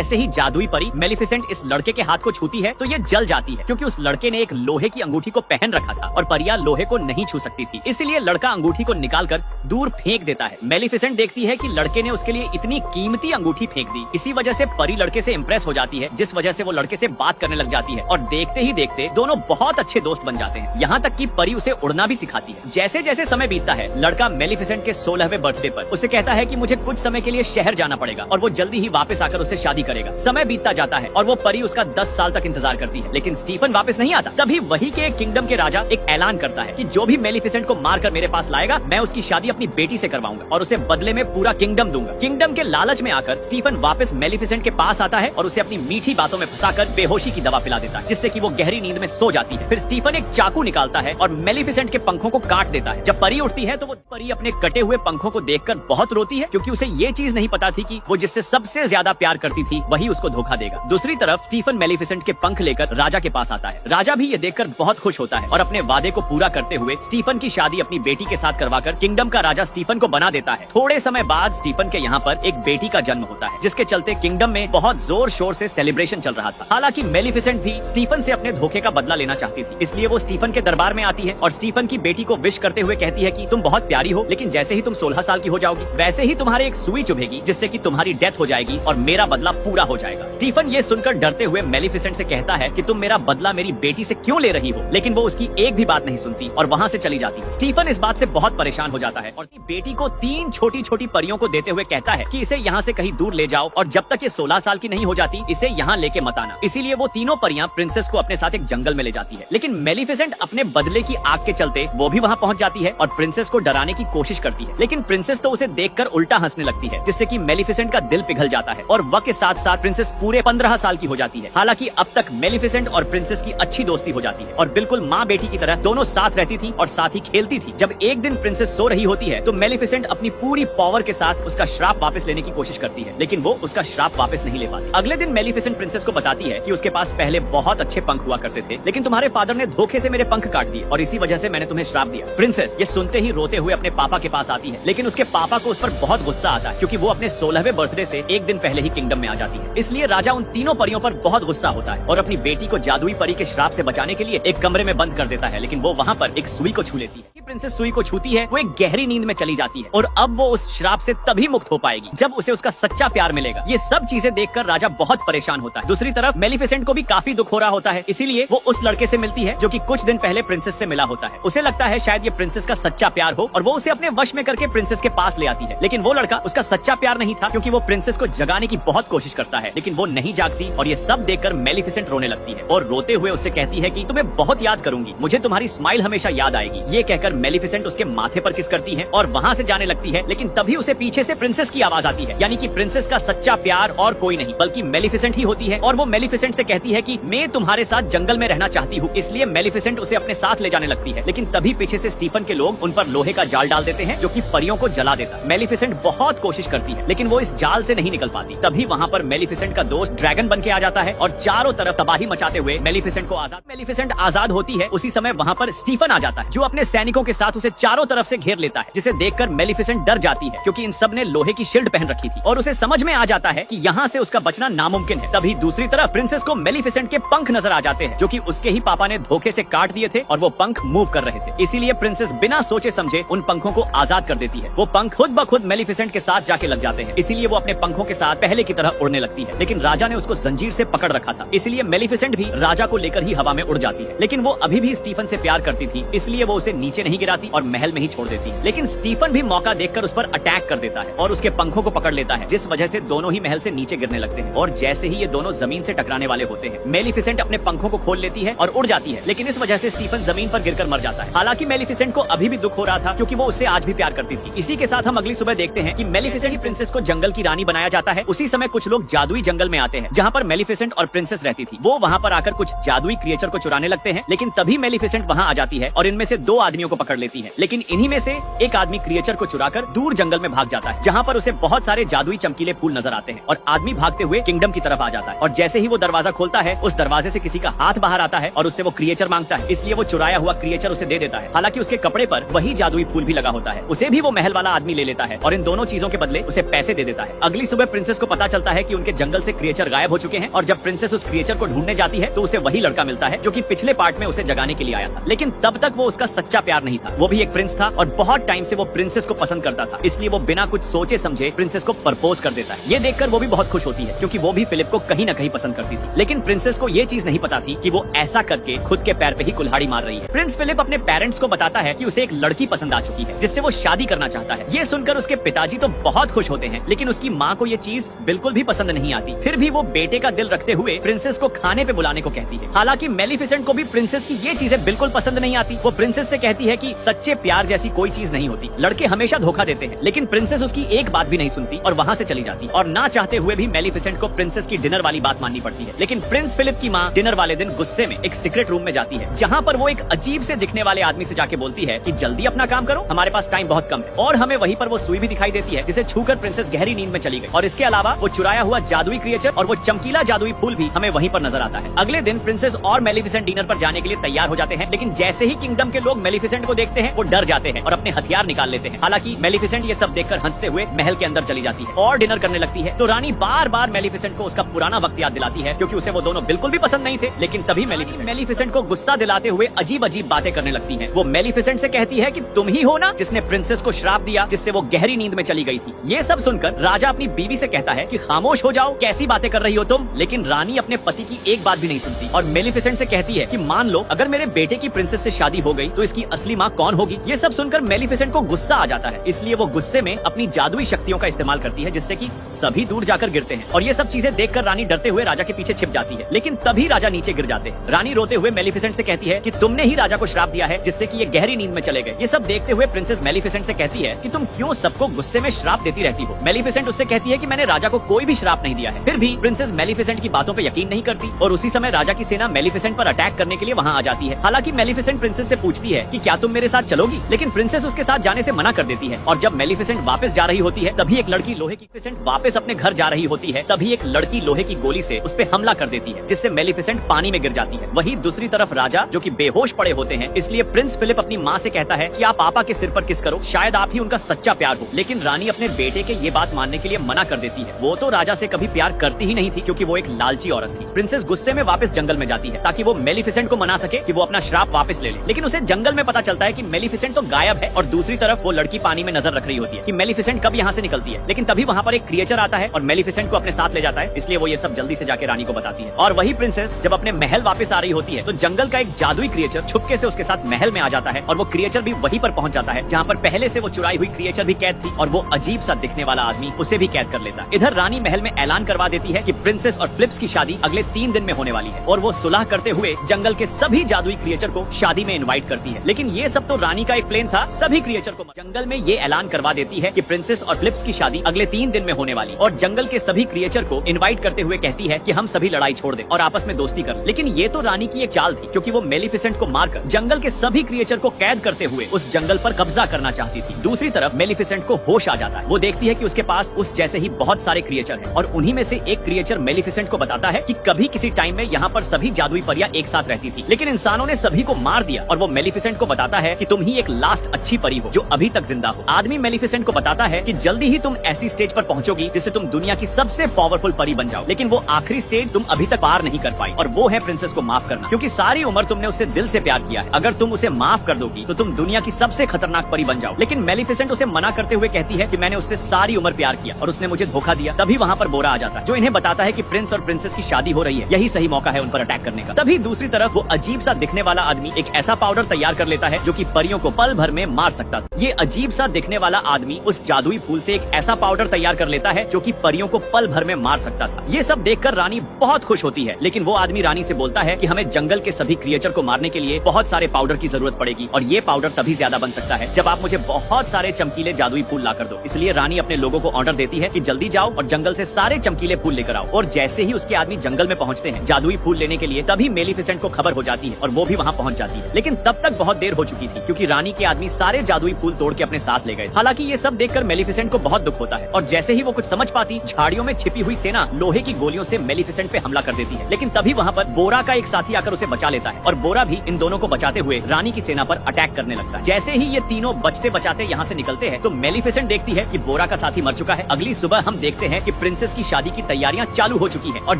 जैसे ही जादुई परी मेलिफिसेंट इस लड़के के हाथ को छूती है तो ये जल जाती है, क्योंकि उस लड़के ने एक लोहे की अंगूठी को पहन रखा था और परियां लोहे को नहीं छू सकती थी। इसलिए लड़का अंगूठी को निकालकर दूर फेंक देता है। मेलिफिसेंट देखती है कि लड़के ने उसके लिए इतनी कीमती अंगूठी फेंक दी। इसी वजह से परी लड़के से इम्प्रेस हो जाती है, जिस वजह से वो लड़के से बात करने लग जाती है और देखते ही देखते दोनों बहुत अच्छे दोस्त बन जाते हैं। यहाँ तक कि परी उसे उड़ना भी सिखाती है। जैसे जैसे समय बीतता है, लड़का मेलिफिसेंट के 16वें बर्थडे पर उसे कहता है कि मुझे कुछ समय के लिए शहर जाना पड़ेगा और वो जल्दी ही वापस आकर उससे शादी करेगा। समय बीतता जाता है और वो परी उसका 10 साल तक इंतजार करती है, लेकिन स्टीफन वापस नहीं आता। तभी वही के किंगडम के राजा एक ऐलान करता है कि जो भी मेलिफिसेंट को मारकर मेरे पास लाएगा, मैं उसकी शादी अपनी बेटी से करवाऊंगा और उसे बदले में पूरा किंगडम दूंगा। किंगडम के लालच में आकर स्टीफन वापस मेलिफिसेंट के पास आता है और उसे अपनी मीठी बातों में फंसाकर बेहोशी की दवा पिला देता है, जिससे कि वो गहरी नींद में सो जाती है। फिर स्टीफन एक चाकू निकालता है और मेलिफिसेंट के पंखों को काट देता है। जब परी उठती है तो वो परी अपने कटे हुए पंखों को देखकर बहुत रोती है, क्योंकि उसे ये चीज नहीं पता थी कि वो जिससे सबसे ज्यादा प्यार करती थी वही उसको धोखा देगा। दूसरी तरफ स्टीफन मेलिफिसेंट के पंख लेकर राजा के पास आता है। राजा भी ये देखकर बहुत खुश होता है और अपने वादे को पूरा करते हुए स्टीफन की शादी अपनी बेटी के साथ करवाकर किंगडम का राजा स्टीफन को बना देता है। थोड़े समय बाद स्टीफन के यहाँ पर एक बेटी का जन्म होता है, जिसके चलते किंगडम में बहुत जोर शोर से सेलिब्रेशन चल रहा था। हालांकि मेलिफिसेंट भी स्टीफन से अपने धोखे का बदला लेना चाहती थी, इसलिए वो स्टीफन के दरबार में आती है और स्टीफन की बेटी को विश करते हुए कहती है कि तुम बहुत प्यारी हो, लेकिन जैसे ही तुम 16 साल की हो जाओगी वैसे ही तुम्हारे एक सुई चुभेगी, जिससे कि तुम्हारी डेथ हो जाएगी और मेरा बदला पूरा हो जाएगा। स्टीफन ये सुनकर डरते हुए मेलिफिसेंट से कहता है कि तुम मेरा बदला मेरी बेटी से क्यों ले रही हो, लेकिन वो उसकी एक भी बात नहीं सुनती और वहाँ से चली जाती है। स्टीफन इस बात से बहुत परेशान हो जाता है और अपनी बेटी को 3 छोटी छोटी परियों को देते हुए कहता है कि इसे यहाँ से कहीं दूर ले जाओ और जब तक ये 16 साल की नहीं हो जाती इसे यहाँ लेके मत आना। इसीलिए वो तीनों परियां प्रिंसेस को अपने साथ एक जंगल में ले जाती है, लेकिन मेलिफिसेंट अपने बदले की आग के चलते वो भी वहाँ पहुँच जाती है और प्रिंसेस को डराने की कोशिश करती है, लेकिन प्रिंसेस तो उसे देखकर उल्टा हंसने लगती है, जिससे कि मेलिफिसेंट का दिल पिघल जाता है और वक्त के साथ साथ प्रिंसेस पूरे 15 साल की हो जाती है। हालांकि अब तक मेलिफिसेंट और प्रिंसेस की अच्छी दोस्ती हो जाती है और बिल्कुल माँ बेटी की तरह दोनों साथ रहती थी और साथ ही खेलती थी। जब एक दिन प्रिंसेस सो रही होती है तो मेलिफिसेंट अपनी पूरी पावर के साथ उसका श्राप वापस लेने की कोशिश करती है, लेकिन वो उसका श्राप वापस नहीं ले पाती। अगले दिन मेलिफिसेंट प्रिंसेस को बताती है कि उसके पास पहले बहुत अच्छे पंख हुआ करते थे, लेकिन तुम्हारे फादर ने धोखे से मेरे पंख काट दिए और इसी वजह से मैंने तुम्हें श्राप दिया। प्रिंसेस ये सुनते ही रोते हुए अपने पापा के पास आती है, लेकिन उसके पापा को उस पर बहुत गुस्सा आता है, क्योंकि वो अपने 16वें बर्थडे से एक दिन पहले ही किंगडम में आ जाती है। इसलिए राजा उन तीनों परियों पर बहुत गुस्सा होता है और अपनी बेटी को जादुई परी के श्राप से बचाने के लिए एक कमरे में बंद कर देता है, लेकिन वो वहाँ पर एक सुई को छू लेती है। प्रिंसेस सुई को छूती है, वो एक गहरी नींद में चली जाती है और अब वो उस श्राप से तभी मुक्त हो पाएगी जब उसे उसका सच्चा प्यार मिलेगा। ये सब चीजें देखकर राजा बहुत परेशान होता है। दूसरी तरफ मेलिफिसेंट को भी काफी दुख हो रहा होता है, इसीलिए वो उस लड़के से मिलती है जो कि कुछ दिन पहले प्रिंसेस से मिला होता है। उसे लगता है शायद ये प्रिंसेस का सच्चा प्यार हो और वो उसे अपने वश में करके प्रिंसेस के पास ले आती है, लेकिन वो लड़का उसका सच्चा प्यार नहीं था, क्योंकि वो प्रिंसेस को जगाने की बहुत कोशिश करता है, लेकिन वो नहीं जागती और ये सब देखकर मेलिफिसेंट रोने लगती है और रोते हुए उससे कहती है कि तुम्हें बहुत याद करूंगी, मुझे तुम्हारी स्माइल हमेशा याद आएगी। ये कहकर मेलिफिसेंट उसके माथे पर किस करती है और वहाँ से जाने लगती है, लेकिन तभी उसे पीछे से प्रिंसेस की आवाज आती है, यानी कि प्रिंसेस का सच्चा प्यार और कोई नहीं बल्कि मेलिफिसेंट ही होती है और वो मेलिफिसेंट से कहती है कि मैं तुम्हारे साथ जंगल में रहना चाहती हूँ। इसलिए मेलिफिसेंट उसे अपने साथ ले जाने लगती है, लेकिन तभी पीछे से स्टीफन के लोग उन पर लोहे का जाल डाल देते हैं जो कि परियों को जला देता है। मेलिफिसेंट बहुत कोशिश करती है, लेकिन वो इस जाल से नहीं निकल पाती। तभी वहाँ पर मेलिफिसेंट का दोस्त ड्रैगन बन के आ जाता है और चारों तरफ तबाही मचाते हुए मेलिफिसेंट आजाद होती है। उसी समय वहाँ पर स्टीफन आ जाता है, जो अपने सैनिकों के साथ उसे चारों तरफ से घेर लेता है, जिसे देखकर मेलिफिसेंट डर जाती है, क्योंकि इन सब ने लोहे की शील्ड पहन रखी थी और उसे समझ में आ जाता है कि यहाँ से उसका बचना नामुमकिन है। तभी दूसरी तरफ प्रिंसेस को मेलिफिसेंट के पंख नजर आ जाते हैं, जो कि उसके ही पापा ने धोखे से काट दिए थे और वो पंख मूव कर रहे थे। इसीलिए प्रिंसेस बिना सोचे समझे उन पंखों को आजाद कर देती है। वो पंख खुद ब खुद मेलिफिसेंट के साथ जाके लग जाते हैं, इसीलिए वो अपने पंखों के साथ पहले की तरह उड़ने लगती है, लेकिन राजा ने उसको जंजीर से पकड़ रखा था, इसलिए मेलिफिसेंट भी राजा को लेकर ही हवा में उड़ जाती है। लेकिन वो अभी भी स्टीफन से प्यार करती थी, इसलिए वो उसे नीचे नहीं गिराती और महल में ही छोड़ देती है। लेकिन स्टीफन भी मौका देखकर उस पर अटैक कर देता है और उसके पंखों को पकड़ लेता है, जिस वजह से दोनों ही महल से नीचे गिरने लगते हैं। और जैसे ही ये दोनों जमीन से टकराने वाले होते हैं, मेलिफिसेंट अपने पंखों को खोल लेती है और उड़ जाती है, लेकिन इस वजह से स्टीफन जमीन पर गिरकर मर जाता है। हालांकि मेलिफिसेंट को अभी भी दुख हो रहा था, क्योंकि वो उससे आज भी प्यार करती थी। इसी के साथ हम अगली सुबह देखते हैं कि मेलिफिसेंट प्रिंसेस को जंगल की रानी बनाया जाता है। उसी समय कुछ लोग जादुई जंगल में आते हैं, जहाँ पर मेलिफिसेंट और प्रिंसेस रहती थी। वो वहाँ पर आकर कुछ जादुई क्रिएचर को चुराने लगते हैं, लेकिन तभी मेलिफिसेंट वहाँ आ जाती है और इनमें से 2 आदमियों को पकड़ लेती है। लेकिन इन्हीं में से एक आदमी क्रिएचर को चुराकर दूर जंगल में भाग जाता है, जहाँ पर उसे बहुत सारे जादुई चमकीले फूल नजर आते हैं और आदमी भागते हुए किंगडम की तरफ आ जाता है। और जैसे ही वो दरवाजा खोलता है, उस दरवाजे से किसी का हाथ बाहर आता है और उससे वो क्रिएचर मांगता है, इसलिए वो चुराया हुआ क्रिएचर उसे दे देता है। हालांकि उसके कपड़े पर वही जादुई फूल भी लगा होता है। उसे भी वो महल वाला आदमी ले लेता है और इन दोनों चीजों के बदले उसे पैसे दे देता है। अगली सुबह प्रिंसेस को पता चलता है कि उनके जंगल से क्रिएचर गायब हो चुके हैं और जब प्रिंसेस उस क्रिएचर को ढूंढने जाती है तो उसे वही लड़का मिलता है जो कि पिछले पार्ट में उसे जगाने के लिए आया था। लेकिन तब तक वो उसका सच्चा प्यार नहीं था, वो भी एक प्रिंस था और बहुत टाइम से वो प्रिंसेस को पसंद करता था, इसलिए वो बिना कुछ सोचे समझे प्रिंसेस को प्रपोज कर देता है। ये देखकर वो भी बहुत खुश होती है क्योंकि वो भी फिलिप को कहीं न कहीं पसंद करती थी। लेकिन प्रिंसेस को ये चीज नहीं पता थी कि वो ऐसा करके खुद के पैर पे ही कुल्हाड़ी मार रही है। प्रिंस फिलिप अपने पेरेंट्स को बताता है कि उसे एक लड़की पसंद आ चुकी है जिससे वो शादी करना चाहता है। ये सुनकर उसके पिताजी तो बहुत खुश होते हैं, लेकिन उसकी माँ को ये चीज बिल्कुल भी पसंद नहीं आती। फिर भी वो बेटे का दिल रखते हुए प्रिंसेस को खाने पे बुलाने को कहती है। हालांकि मेलिफिसेंट को भी प्रिंसेस की ये चीजें बिल्कुल पसंद नहीं आती। वो प्रिंसेस से कहती है कि सच्चे प्यार जैसी कोई चीज नहीं होती, लड़के हमेशा धोखा देते हैं। लेकिन प्रिंसेस उसकी एक बात भी नहीं सुनती और वहाँ से चली जाती और ना चाहते हुए भी मेलिफिसेंट को प्रिंसेस की डिनर वाली बात माननी पड़ती है। लेकिन प्रिंस फिलिप की माँ डिनर वाले दिन गुस्से में एक सीक्रेट रूम में जाती है जहाँ पर वो एक अजीब से दिखने वाले आदमी से जाके बोलती है कि जल्दी अपना काम करो, हमारे पास टाइम बहुत कम है। और हमें वहीं पर वो सुई भी दिखाई देती है जिसे छूकर प्रिंसेस गहरी नींद में चली गई। और इसके अलावा वो चुराया हुआ जादुई क्रिएचर और वो चमकीला जादुई फूल भी हमें वहीं पर नजर आता है। अगले दिन प्रिंसेस और मेलिफिसेंट डिनर पर जाने के लिए तैयार हो जाते हैं, लेकिन जैसे ही किंगडम के लोग मेलिफिसेंट को देखते हैं वो डर जाते हैं और अपने हथियार निकाल लेते हैं। हालांकि मेलिफिसेंट ये सब देखकर हंसते हुए महल के अंदर चली जाती है और डिनर करने लगती है। तो रानी बार बार मेलिफिसेंट को उसका पुराना वक्त याद दिलाती है क्योंकि उसे वो दोनों बिल्कुल भी पसंद नहीं थे। लेकिन तभी मेलिफिसेंट को गुस्सा दिलाते हुए अजीब अजीब बातें करने लगती है। वो मेलिफिसेंट से कहती है कि तुम ही हो ना जिसने प्रिंसेस को श्राप दिया जिससे वो गहरी नींद में चली गई थी। ये सब सुनकर राजा अपनी बीवी से कहता है कि खामोश हो जाओ, कैसी बातें कर रही हो तुम। लेकिन रानी अपने पति की एक बात भी नहीं सुनती और मेलिफिसेंट से कहती है कि मान लो अगर मेरे बेटे की प्रिंसेस से शादी हो गई तो इसकी असली माँ कौन होगी। ये सब सुनकर मेलिफिसेंट को गुस्सा आ जाता है, इसलिए वो गुस्से में अपनी जादुई शक्तियों का इस्तेमाल करती है जिससे कि सभी दूर जाकर गिरते हैं। और ये सब चीजें देखकर रानी डरते हुए राजा के पीछे छिप जाती है, लेकिन तभी राजा नीचे गिर जाते हैं। रानी रोते हुए मेलिफिसेंट से कहती है कि तुमने ही राजा को श्राप दिया है जिससे कि ये गहरी नींद में चले गए। ये सब देखते हुए प्रिंसेस मेलिफिसेंट से कहती है कि तुम क्यों सबको गुस्से में श्राप देती रहती हो। मेलिफिसेंट उससे कहती है कि मैंने राजा को कोई भी श्राप नहीं दिया है। फिर भी प्रिंसेस मेलिफिसेंट की बातों पे यकीन नहीं करती और उसी समय राजा की सेना मेलिफिसेंट पर अटैक करने के लिए वहाँ आ जाती है। हालांकि मेलिफिसेंट प्रिंसेस से पूछती है कि क्या तुम मेरे साथ चलोगी, लेकिन प्रिंसेस उसके साथ जाने से मना कर देती है। और जब मेलिफिसेंट वापस जा रही होती है तभी एक लड़की लोहे की वापस अपने घर जा रही होती है, तभी एक लड़की लोहे की गोली से उस पे हमला कर देती है जिससे मेलिफिसेंट पानी में गिर जाती है। वहीं दूसरी तरफ राजा जो कि बेहोश पड़े होते हैं, इसलिए प्रिंस फिलिप अपनी माँ से कहता है कि आप पापा के सिर पर किस करो, शायद आप ही उनका सच्चा प्यार हो। लेकिन रानी अपने बेटे के ये बात मानने के लिए मना कर देती है। वो तो राजा से कभी प्यार करती ही नहीं थी क्योंकि वो एक लालची औरत थी। प्रिंसेस गुस्से में वापस जंगल में जाती है ताकि वो मेलिफिसेंट को मना सके कि वो अपना श्राप वापस ले ले। लेकिन उसे जंगल में पता चलता है कि मेलिफिसेंट तो गायब है और दूसरी तरफ वो लड़की पानी में नजर रख रही होती है कि मेलिफिसेंट कब यहाँ से निकलती है। लेकिन तभी वहाँ पर एक क्रिएचर आता है और मेलिफिसेंट को अपने साथ ले जाता है, इसलिए वो ये सब जल्दी से जाके रानी को बताती है। और वही प्रिंसेस जब अपने महल वापस आ रही होती है तो जंगल का एक जादुई क्रिएचर छुपके से उसके साथ महल में आ जाता है और वो क्रिएचर भी वहीं पर पहुंच जाता है जहाँ पर पहले से वो चुराई हुई क्रिएचर भी कैद थी और वो अजीब सा दिखने वाला आदमी उसे भी कैद कर लेता है। इधर रानी महल में ऐलान करवा देती है कि प्रिंसेस और फ्लिप्स की शादी अगले 3 दिन में होने वाली है और वो सुलह करते हुए जंगल के सभी जादुई क्रिएचर को शादी में इनवाइट करती है। लेकिन ये सब तो रानी का एक प्लान था, सभी क्रिएचर को जंगल में ये ऐलान करवा देती है कि प्रिंसेस और फ्लिप्स की शादी अगले 3 दिन में होने वाली और जंगल के सभी क्रिएचर को इनवाइट करते हुए कहती है कि हम सभी लड़ाई छोड़ दें और आपस में दोस्ती करें। लेकिन ये तो रानी की एक चाल थी क्योंकि वो मेलिफिसेंट को मारकर जंगल के सभी क्रिएचर को कैद करते हुए उस जंगल पर कब्जा करना चाहती थी। दूसरी तरफ मेलिफिसेंट को होश आ जाता है, वो देखती है कि उसके पास उस जैसे ही बहुत सारे क्रिएचर हैं और उन्हीं में से एक क्रिएचर मेलिफिसेंट को बताता है कि कभी किसी टाइम में यहाँ पर सभी जादुई परियां एक साथ रहती थी, लेकिन इंसानों ने सभी को मार दिया। और वो मेलिफिसेंट को बताता है कि तुम ही एक लास्ट अच्छी परी हो जो अभी तक जिंदा हो। आदमी मेलिफिसेंट को बताता है कि जल्दी ही तुम ऐसी स्टेज पर पहुंचोगी जिससे तुम दुनिया की सबसे पावरफुल परी बन जाओ, लेकिन वो आखिरी स्टेज तुम अभी तक पार नहीं कर पाई और वो है प्रिंसेस को माफ करना, क्योंकि सारी उम्र तुमने उससे दिल से प्यार किया है। अगर तुम उसे माफ कर दोगी तो तुम दुनिया की सबसे खतरनाक परी बन जाओ। लेकिन मेलिफिसेंट उसे मना करते हुए कहती है कि मैंने उससे सारी उम्र प्यार किया और उसने मुझे धोखा दिया। तभी वहाँ पर बोरा आ जाता है जो इन्हें बताता है कि प्रिंस और प्रिंसेस की शादी हो रही है, यही सही मौका है उन पर अटैक करने का। तभी दूसरी तरफ वो अजीब सा दिखने वाला आदमी एक ऐसा पाउडर तैयार कर लेता है जो कि परियों को पल भर में मार सकता था। ये अजीब सा दिखने वाला आदमी उस जादुई फूल से एक ऐसा पाउडर तैयार कर लेता है जो कि परियों को पल भर में मार सकता था। ये सब देखकर रानी बहुत खुश होती है, लेकिन वो आदमी रानी से बोलता है कि हमें जंगल के सभी क्रिएचर को मारने के लिए बहुत सारे पाउडर की जरूरत पड़ेगी और ये पाउडर तभी ज्यादा बन सकता है जब आप मुझे बहुत सारे चमकीले जादुई फूल ला कर दो। इसलिए रानी अपने लोगों को ऑर्डर देती है कि जल्दी जाओ और जंगल से सारे चमकीले फूल लेकर आओ। और जैसे ही उसके आदमी जंगल में पहुंचते हैं जादुई फूल लेने के लिए, तभी मेलिफिसेंट को खबर हो जाती है और वो भी वहाँ पहुंच जाती है। लेकिन तब तक बहुत देर हो चुकी थी क्योंकि रानी के आदमी सारे जादुई फूल तोड़ के अपने साथ ले गए। हालांकि ये सब देखकर मेलिफिसेंट को बहुत दुख होता है और जैसे ही वो कुछ समझ पाती, झाड़ियों में छिपी हुई सेना लोहे की गोलियों से मेलिफिसेंट पे हमला कर देती है। लेकिन तभी वहाँ पर बोरा का एक साथी आकर उसे बचा लेता है और बोरा भी इन दोनों को बचाते हुए रानी की सेना पर अटैक करने लगता है। जैसे ही ये तीनों बचते बचाते यहाँ से निकलते हैं तो मेलिफिसेंट देखती है कि बोरा का साथी मर चुका है। अगली सुबह हम देखते हैं कि प्रिंसेस की शादी की तैयारियां चालू हो चुकी है और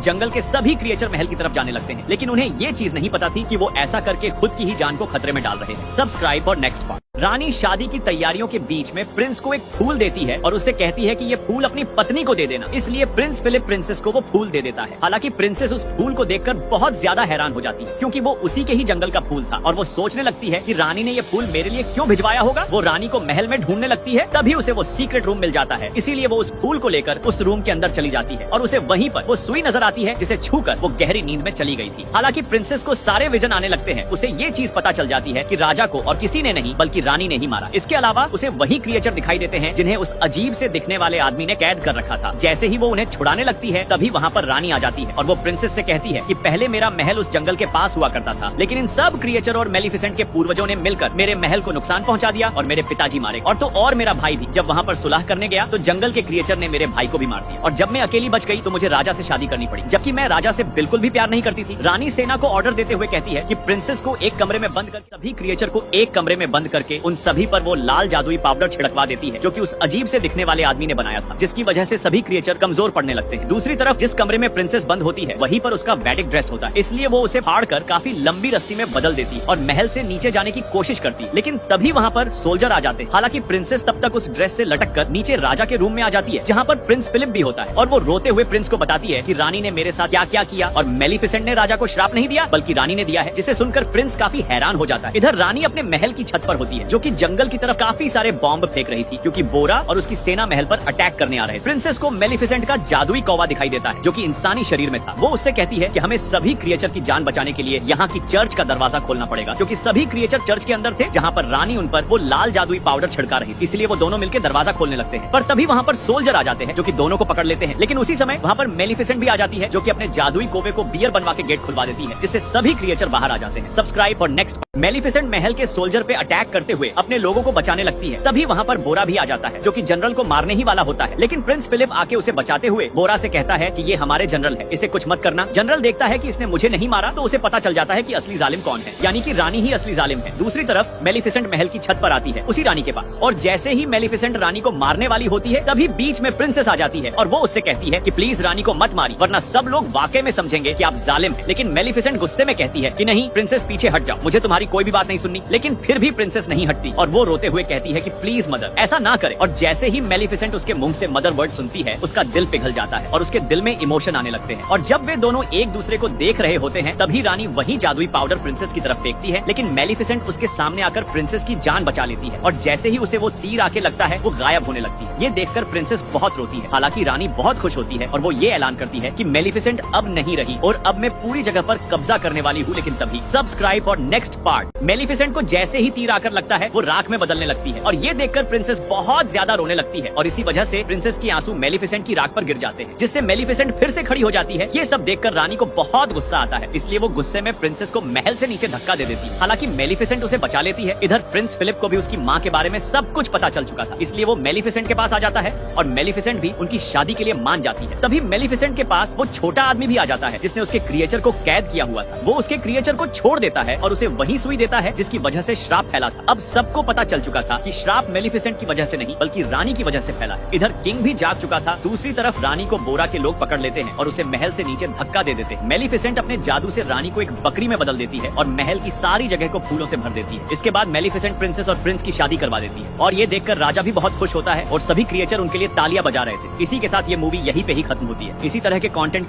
जंगल के सभी क्रिएचर महल की तरफ जाने लगते हैं, लेकिन उन्हें ये चीज नहीं पता थी कि वो ऐसा करके खुद की ही जान को खतरे में डाल रहे हैं। Subscribe for next part. रानी शादी की तैयारियों के बीच में प्रिंस को एक फूल देती है और उससे कहती है कि ये फूल अपनी पत्नी को दे देना। इसलिए प्रिंस फिलिप प्रिंसेस को वो फूल दे देता है। हालांकि प्रिंसेस उस फूल को देखकर बहुत ज्यादा हैरान हो जाती है, क्योंकि वो उसी के ही जंगल का फूल था और वो सोचने लगती है कि रानी ने ये फूल मेरे लिए क्यों भिजवाया होगा। वो रानी को महल में ढूंढने लगती है, तभी उसे वो सीक्रेट रूम मिल जाता है। इसीलिए वो उस फूल को लेकर उस रूम के अंदर चली जाती है और उसे वहीं पर वो सुई नजर आती है, जिसे छूकर वो गहरी नींद में चली गई थी। हालांकि प्रिंसेस को सारे विजन आने लगते हैं। उसे ये चीज पता चल जाती है कि राजा को और किसी ने नहीं बल्कि रानी ने ही मारा। इसके अलावा उसे वही क्रिएचर दिखाई देते हैं जिन्हें उस अजीब से दिखने वाले आदमी ने कैद कर रखा था। जैसे ही वो उन्हें छुड़ाने लगती है, तभी वहाँ पर रानी आ जाती है और वो प्रिंसेस से कहती है कि पहले मेरा महल उस जंगल के पास हुआ करता था, लेकिन इन सब क्रिएचर और मेलिफिसेंट के पूर्वजों ने मिलकर मेरे महल को नुकसान पहुंचा दिया और मेरे पिताजी मारे। और मेरा भाई भी जब वहाँ पर सुलह करने गया तो जंगल के क्रिएचर ने मेरे भाई को भी मार दिया और जब मैं अकेली बच गई तो मुझे राजा से शादी करनी पड़ी, जबकि मैं राजा से बिल्कुल भी प्यार नहीं करती थी। रानी सेना को ऑर्डर देते हुए कहती है कि प्रिंसेस को एक कमरे में बंद करके सभी क्रिएचर को एक कमरे में बंद करके उन सभी पर वो लाल जादुई पाउडर छिड़कवा देती है, जो कि उस अजीब से दिखने वाले आदमी ने बनाया था, जिसकी वजह से सभी क्रिएचर कमजोर पड़ने लगते हैं। दूसरी तरफ जिस कमरे में प्रिंसेस बंद होती है वहीं पर उसका वैडिक ड्रेस होता है, इसलिए वो उसे फाड़कर काफी लंबी रस्सी में बदल देती है और महल से नीचे जाने की कोशिश करती है, लेकिन तभी वहाँ पर सोल्जर आ जाते हैं। हालांकि प्रिंसेस तब तक उस ड्रेस से लटक कर नीचे राजा के रूम में आ जाती है, जहाँ पर प्रिंस फिलिप भी होता है और वो रोते हुए प्रिंस को बताती है कि रानी ने मेरे साथ क्या क्या किया और मेलिफिसेंट ने राजा को श्राप नहीं दिया बल्कि रानी ने दिया है, जिसे सुनकर प्रिंस काफी हैरान हो जाता है। इधर रानी अपने महल की छत पर होती है, जो कि जंगल की तरफ काफी सारे बॉम्ब फेंक रही थी, क्योंकि बोरा और उसकी सेना महल पर अटैक करने आ रहे थे। प्रिंसेस को मेलिफिसेंट का जादुई कौवा दिखाई देता है, जो कि इंसानी शरीर में था। वो उससे कहती है कि हमें सभी क्रिएचर की जान बचाने के लिए यहाँ की चर्च का दरवाजा खोलना पड़ेगा, क्योंकि सभी क्रिएचर चर्च के अंदर थे, जहाँ पर रानी उन पर वो लाल जादुई पाउडर छिड़का रही थी। इसलिए वो दोनों मिलकर दरवाजा खोलने लगते हैं, पर तभी वहाँ पर सोल्जर आ जाते हैं, जो कि दोनों को पकड़ लेते हैं। लेकिन उसी समय वहाँ पर मेलिफिसेंट भी आ जाती है, जो कि अपने जादुई कौवे को बियर बनवा के गेट खुलवा देती है, जिससे सभी क्रिएचर बाहर आ जाते हैं। Subscribe for next. मेलिफिसेंट महल के सोल्जर पे अटैक करते हुए अपने लोगों को बचाने लगती है, तभी वहाँ पर बोरा भी आ जाता है, जो कि जनरल को मारने ही वाला होता है। लेकिन प्रिंस फिलिप आके उसे बचाते हुए बोरा से कहता है कि ये हमारे जनरल है, इसे कुछ मत करना। जनरल देखता है कि इसने मुझे नहीं मारा, तो उसे पता चल जाता है कि असली जालिम कौन है, यानी कि रानी ही असली जालिम है। दूसरी तरफ मेलिफिसेंट महल की छत पर आती है, उसी रानी के पास, और जैसे ही मेलिफिसेंट रानी को मारने वाली होती है, तभी बीच में प्रिंसेस आ जाती है और वो उससे कहती है कि प्लीज रानी को मत मारी, वरना सब लोग वाकई में समझेंगे कि आप जालिम हैं। लेकिन मेलिफिसेंट गुस्से में कहती है कि नहीं प्रिंसेस, पीछे हट जाओ, मुझे तुम्हारी कोई भी बात नहीं सुननी। लेकिन फिर भी प्रिंसेस नहीं हटती और वो रोते हुए कहती है कि प्लीज मदर, ऐसा ना करे। और जैसे ही मेलिफिसेंट उसके मुंह से मदर वर्ड सुनती है, उसका दिल पिघल जाता है और उसके दिल में इमोशन आने लगते हैं। और जब वे दोनों एक दूसरे को देख रहे होते हैं, तभी रानी वही जादुई पाउडर प्रिंसेस की तरफ फेंकती है, लेकिन मेलिफिसेंट उसके सामने आकर प्रिंसेस की जान बचा लेती है और जैसे ही उसे वो तीर आके लगता है, वो गायब होने लगती है। ये देखकर प्रिंसेस बहुत रोती है। हालांकि रानी बहुत खुश होती है और वो ये ऐलान करती है कि मेलिफिसेंट अब नहीं रही और अब मैं पूरी जगह पर कब्जा करने वाली हूँ। लेकिन तभी सब्सक्राइब और नेक्स्ट पार्ट। मेलिफिसेंट को जैसे ही तीर आकर लगता है, वो राख में बदलने लगती है और ये देखकर प्रिंसेस बहुत ज्यादा रोने लगती है और इसी वजह से प्रिंसेस की आंसू मेलिफिसेंट की राख पर गिर जाते हैं, जिससे मेलिफिसेंट फिर से खड़ी हो जाती है। ये सब देखकर रानी को बहुत गुस्सा आता है, इसलिए वो गुस्से में प्रिंसेस को महल से नीचे धक्का दे देती है। हालांकि मेलिफिसेंट उसे बचा लेती है। इधर प्रिंस फिलिप को भी उसकी माँ के बारे में सब कुछ पता चल चुका था, इसलिए वो मेलिफिसेंट के पास आ जाता है और मेलिफिसेंट भी उनकी शादी के लिए मान जाती है। तभी मेलिफिसेंट के पास वो छोटा आदमी भी आ जाता है, जिसने उसके क्रिएचर को कैद किया हुआ था। वो उसके क्रिएचर को छोड़ देता है और उसे वही सुई देता है जिसकी वजह से श्राप फैला था। अब सबको पता चल चुका था कि श्राप मेलिफिसेंट की वजह से नहीं बल्कि रानी की वजह से फैला है। इधर किंग भी जाग चुका था। दूसरी तरफ रानी को बोरा के लोग पकड़ लेते हैं और उसे महल से नीचे धक्का दे देते हैं। मेलिफिसेंट अपने जादू से रानी को एक बकरी में बदल देती है और महल की सारी जगह को फूलों से भर देती है। इसके बाद मेलिफिसेंट प्रिंसेस और प्रिंस की शादी करवा देती है और ये देखकर राजा भी बहुत खुश होता है और सभी क्रिएचर उनके लिए तालियां बजा रहे थे। इसी के साथ ये मूवी यहीं पे ही खत्म होती है। इसी तरह के कंटेंट